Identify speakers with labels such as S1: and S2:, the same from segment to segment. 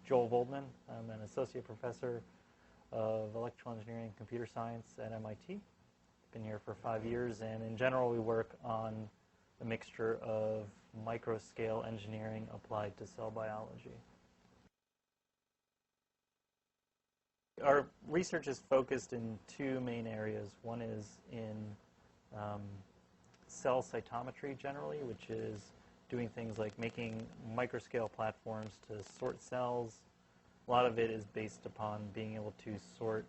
S1: Joel Voldman. I'm an associate professor of electrical engineering and computer science at MIT. Been here for 5 years, and in general we work on a mixture of microscale engineering applied to cell biology. Our research is focused in two main areas. One is in cell cytometry generally, which is doing things like making microscale platforms to sort cells. A lot of it is based upon being able to sort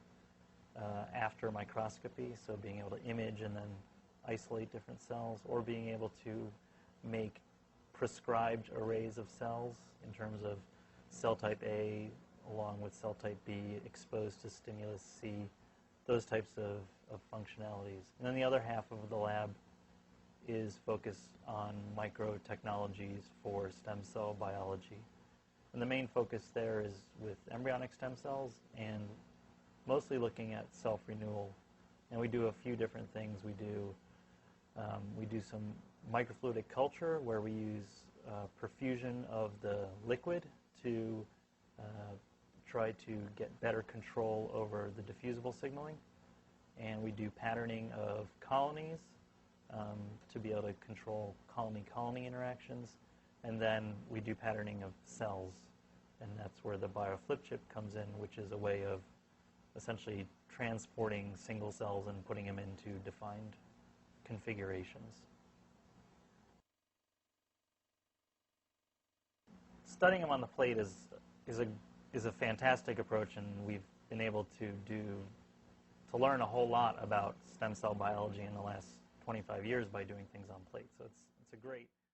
S1: after microscopy, so being able to image and then isolate different cells, or being able to make prescribed arrays of cells in terms of cell type A along with cell type B exposed to stimulus C, those types of functionalities. And then the other half of the lab is focused on micro-technologies for stem cell biology. And the main focus there is with embryonic stem cells and mostly looking at self-renewal. And we do a few different things. We do some microfluidic culture where we use perfusion of the liquid to try to get better control over the diffusible signaling. And we do patterning of colonies to be able to control colony-colony interactions. And then we do patterning of cells. And that's where the bioflip chip comes in, which is a way of essentially transporting single cells and putting them into defined configurations. Studying them on the plate is a fantastic approach, and we've been able to learn a whole lot about stem cell biology in the last 25 years by doing things on plate. So it's a great